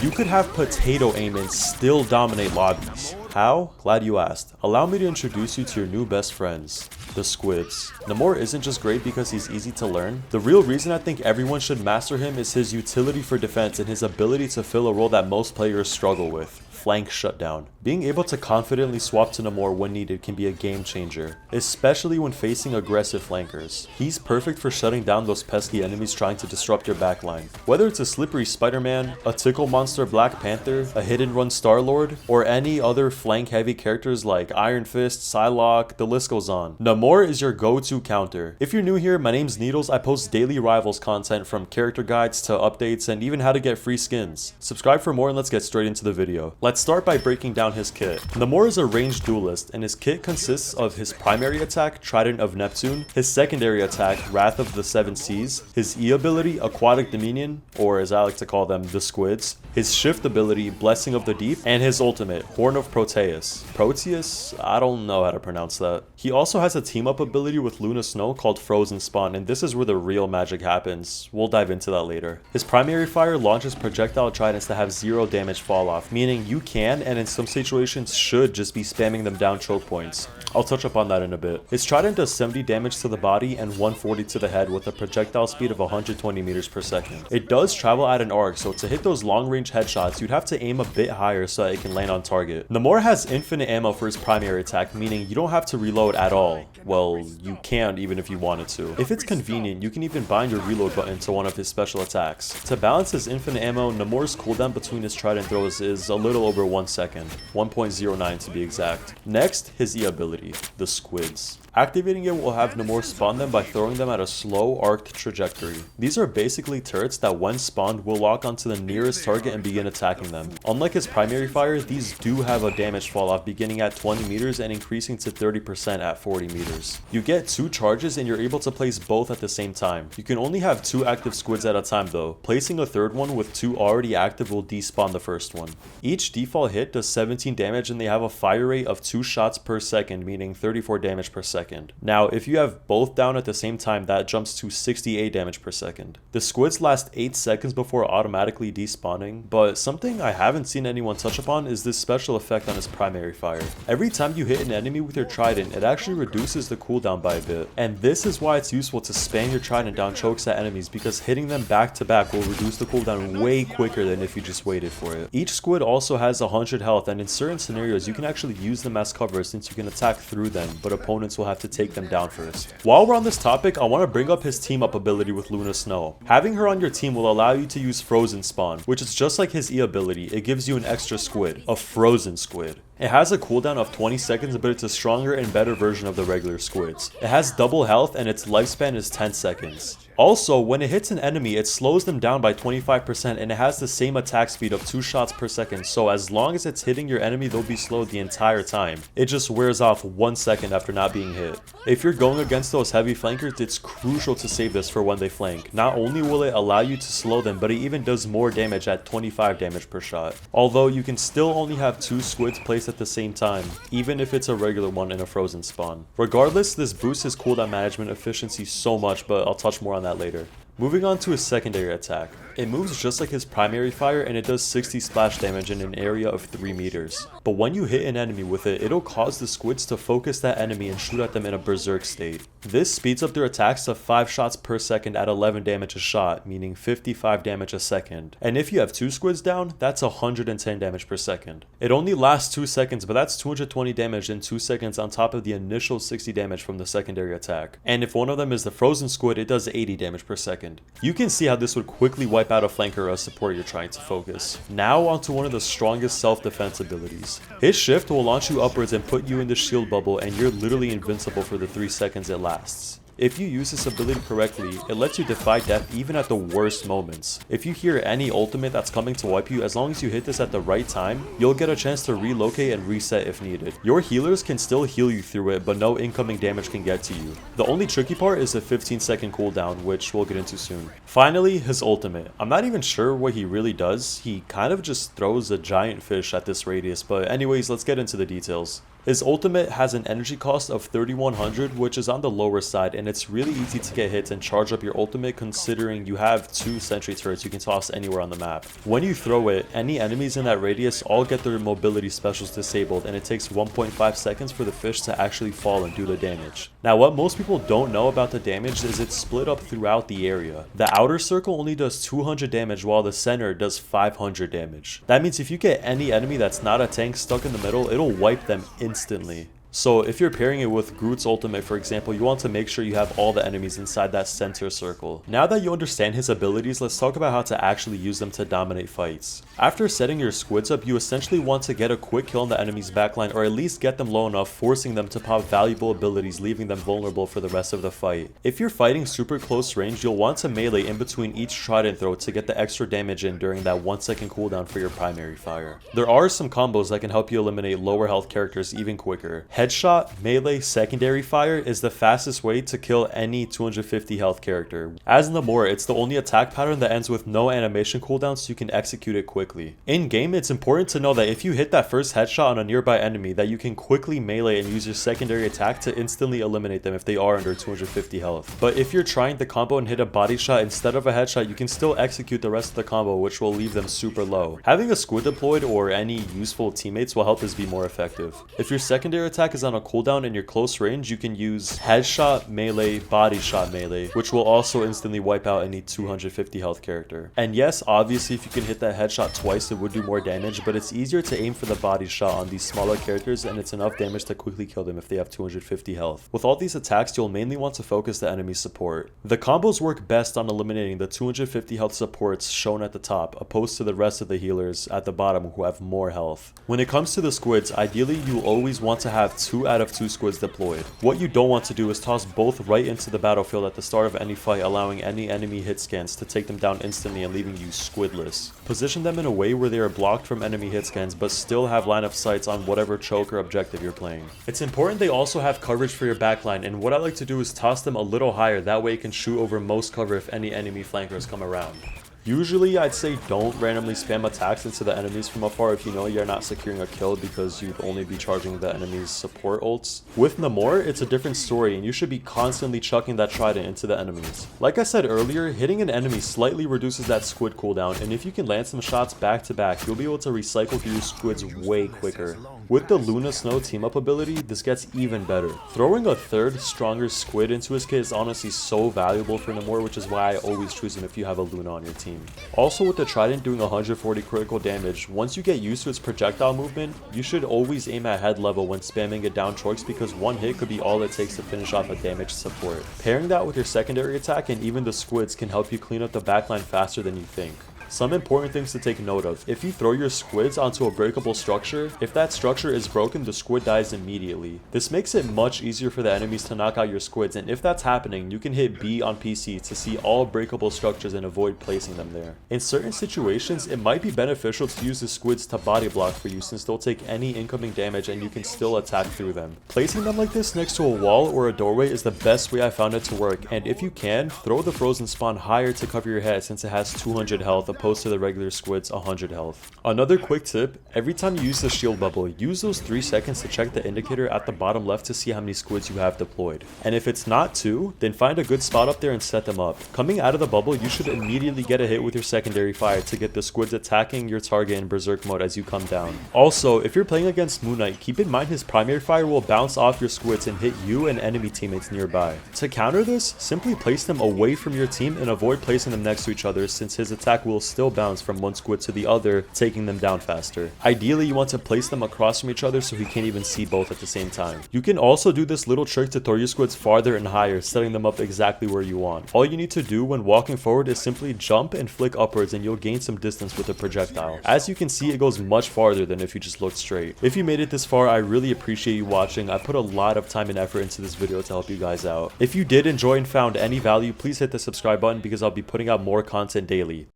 You could have potato aim and still dominate lobbies. How? Glad you asked. Allow me to introduce you to your new best friends, the SQUIDs. Namor isn't just great because he's easy to learn. The real reason I think everyone should master him is his utility for defense and his ability to fill a role that most players struggle with: flank shutdown. Being able to confidently swap to Namor when needed can be a game changer, especially when facing aggressive flankers. He's perfect for shutting down those pesky enemies trying to disrupt your backline. Whether it's a slippery Spider-Man, a tickle monster Black Panther, a hit-and run Star-Lord, or any other flank-heavy characters like Iron Fist, Psylocke, the list goes on, Namor is your go-to counter. If you're new here, my name's Needles. I post daily Rivals content from character guides to updates and even how to get free skins. Subscribe for more and let's get straight into the video. Let's start by breaking down his kit. Namor is a ranged duelist, and his kit consists of his primary attack, Trident of Neptune, his secondary attack, Wrath of the Seven Seas, his E ability, Aquatic Dominion, or as I like to call them, the SQUIDs, his shift ability, Blessing of the Deep, and his ultimate, Horn of Proteus. Proteus? I don't know how to pronounce that. He also has a team-up ability with Luna Snow called Frozen Spawn, and this is where the real magic happens. We'll dive into that later. His primary fire launches projectile tridents that have 0 damage fall off, meaning you can, and in some situations should, just be spamming them down choke points. I'll touch upon that in a bit. His trident does 70 damage to the body and 140 to the head with a projectile speed of 120 meters per second. It does travel at an arc, so to hit those long-range headshots, you'd have to aim a bit higher so that it can land on target. Namor has infinite ammo for his primary attack, meaning you don't have to reload at all. Well, you can even if you wanted to. If it's convenient, you can even bind your reload button to one of his special attacks. To balance his infinite ammo, Namor's cooldown between his trident throws is a little over 1 second, 1.09 to be exact. Next, his E ability, the SQUIDs. Activating it will have Namor spawn them by throwing them at a slow arced trajectory. These are basically turrets that when spawned will lock onto the nearest target and begin attacking them. Unlike his primary fire, these do have a damage fall off beginning at 20 meters and increasing to 30% at 40 meters. You get 2 charges and you're able to place both at the same time. You can only have 2 active SQUIDs at a time though. Placing a third one with 2 already active will despawn the first one. Each default hit does 17 damage and they have a fire rate of 2 shots per second, meaning 34 damage per second. Now, if you have both down at the same time, that jumps to 68 damage per second. The SQUIDs last 8 seconds before automatically despawning, but something I haven't seen anyone touch upon is this special effect on his primary fire. Every time you hit an enemy with your trident, it actually reduces the cooldown by a bit. And this is why it's useful to spam your trident down chokes at enemies, because hitting them back to back will reduce the cooldown way quicker than if you just waited for it. Each SQUID also has 100 health, and in certain scenarios you can actually use them as cover since you can attack through them, but opponents will have to take them down first. While we're on this topic, I want to bring up his team up ability with Luna Snow. Having her on your team will allow you to use Frozen Spawn, which is just like his E ability. It gives you an extra SQUID, a frozen SQUID. It has a cooldown of 20 seconds, but it's a stronger and better version of the regular SQUIDs. It has double health and its lifespan is 10 seconds. Also, when it hits an enemy, it slows them down by 25% and it has the same attack speed of 2 shots per second, so as long as it's hitting your enemy, they'll be slowed the entire time. It just wears off 1 second after not being hit. If you're going against those heavy flankers, it's crucial to save this for when they flank. Not only will it allow you to slow them, but it even does more damage at 25 damage per shot. Although you can still only have 2 SQUIDs placed at the same time, even if it's a regular one in a frozen spawn. Regardless, this boosts his cooldown management efficiency so much, but I'll touch more on that later. Moving on to his secondary attack. It moves just like his primary fire and it does 60 splash damage in an area of 3 meters. But when you hit an enemy with it, it'll cause the SQUIDs to focus that enemy and shoot at them in a berserk state. This speeds up their attacks to 5 shots per second at 11 damage a shot, meaning 55 damage a second. And if you have 2 SQUIDs down, that's 110 damage per second. It only lasts 2 seconds, but that's 220 damage in 2 seconds on top of the initial 60 damage from the secondary attack. And if one of them is the frozen SQUID, it does 80 damage per second. You can see how this would quickly wipe out a flanker or a support you're trying to focus. Now onto one of the strongest self-defense abilities. His shift will launch you upwards and put you in the shield bubble, and you're literally invincible for the 3 seconds it lasts. If you use this ability correctly, it lets you defy death even at the worst moments. If you hear any ultimate that's coming to wipe you, as long as you hit this at the right time, you'll get a chance to relocate and reset if needed. Your healers can still heal you through it, but no incoming damage can get to you. The only tricky part is the 15-second cooldown, which we'll get into soon. Finally, his ultimate. I'm not even sure what he really does. He kind of just throws a giant fish at this radius, but anyways, let's get into the details. His ultimate has an energy cost of 3100, which is on the lower side, and it's really easy to get hits and charge up your ultimate considering you have 2 sentry turrets you can toss anywhere on the map. When you throw it, any enemies in that radius all get their mobility specials disabled, and it takes 1.5 seconds for the fish to actually fall and do the damage. Now what most people don't know about the damage is it's split up throughout the area. The outer circle only does 200 damage while the center does 500 damage. That means if you get any enemy that's not a tank stuck in the middle, it'll wipe them instantly. So if you're pairing it with Groot's ultimate, for example, you want to make sure you have all the enemies inside that center circle. Now that you understand his abilities, let's talk about how to actually use them to dominate fights. After setting your squids up, you essentially want to get a quick kill on the enemy's backline, or at least get them low enough, forcing them to pop valuable abilities, leaving them vulnerable for the rest of the fight. If you're fighting super close range, you'll want to melee in between each trident throw to get the extra damage in during that 1-second cooldown for your primary fire. There are some combos that can help you eliminate lower health characters even quicker. Headshot, melee, secondary fire is the fastest way to kill any 250 health character. As Namor, it's the only attack pattern that ends with no animation cooldown, so you can execute it quickly. In game, it's important to know that if you hit that first headshot on a nearby enemy, that you can quickly melee and use your secondary attack to instantly eliminate them if they are under 250 health. But if you're trying the combo and hit a body shot instead of a headshot, you can still execute the rest of the combo, which will leave them super low. Having a squid deployed or any useful teammates will help this be more effective. If your secondary attack is on a cooldown in your close range, you can use headshot melee, body shot melee, which will also instantly wipe out any 250 health character. And yes, obviously if you can hit that headshot twice, it would do more damage, but it's easier to aim for the body shot on these smaller characters, and it's enough damage to quickly kill them if they have 250 health. With all these attacks, you'll mainly want to focus the enemy support. The combos work best on eliminating the 250 health supports shown at the top, opposed to the rest of the healers at the bottom who have more health. When it comes to the squids, ideally you always want to have 2 out of 2 squids deployed. What you don't want to do is toss both right into the battlefield at the start of any fight, allowing any enemy hit scans to take them down instantly and leaving you squidless. Position them in a way where they are blocked from enemy hit scans but still have line of sights on whatever choke or objective you're playing. It's important they also have coverage for your backline, and what I like to do is toss them a little higher, that way it can shoot over most cover if any enemy flankers come around. Usually, I'd say don't randomly spam attacks into the enemies from afar if you know you're not securing a kill, because you'd only be charging the enemy's support ults. With Namor, it's a different story, and you should be constantly chucking that trident into the enemies. Like I said earlier, hitting an enemy slightly reduces that squid cooldown, and if you can land some shots back to back, you'll be able to recycle through your squids way quicker. With the Luna Snow team-up ability, this gets even better. Throwing a third, stronger squid into his kit is honestly so valuable for Namor, which is why I always choose him if you have a Luna on your team. Also, with the trident doing 140 critical damage, once you get used to its projectile movement, you should always aim at head level when spamming it down choice, because one hit could be all it takes to finish off a damaged support. Pairing that with your secondary attack and even the squids can help you clean up the backline faster than you think. Some important things to take note of. If you throw your squids onto a breakable structure, if that structure is broken, the squid dies immediately. This makes it much easier for the enemies to knock out your squids, and if that's happening, you can hit B on PC to see all breakable structures and avoid placing them there. In certain situations, it might be beneficial to use the squids to body block for you, since they'll take any incoming damage and you can still attack through them. Placing them like this next to a wall or a doorway is the best way I found it to work, and if you can, throw the frozen spawn higher to cover your head, since it has 200 health opposed to the regular squid's 100 health. Another quick tip, every time you use the shield bubble, use those 3 seconds to check the indicator at the bottom left to see how many squids you have deployed. And if it's not 2, then find a good spot up there and set them up. Coming out of the bubble, you should immediately get a hit with your secondary fire to get the squids attacking your target in berserk mode as you come down. Also, if you're playing against Moon Knight, keep in mind his primary fire will bounce off your squids and hit you and enemy teammates nearby. To counter this, simply place them away from your team and avoid placing them next to each other, since his attack will still bounce from one squid to the other, taking them down faster. Ideally, you want to place them across from each other so he can't even see both at the same time. You can also do this little trick to throw your squids farther and higher, setting them up exactly where you want. All you need to do when walking forward is simply jump and flick upwards, and you'll gain some distance with the projectile. As you can see, it goes much farther than if you just looked straight. If you made it this far, I really appreciate you watching. I put a lot of time and effort into this video to help you guys out. If you did enjoy and found any value, please hit the subscribe button, because I'll be putting out more content daily.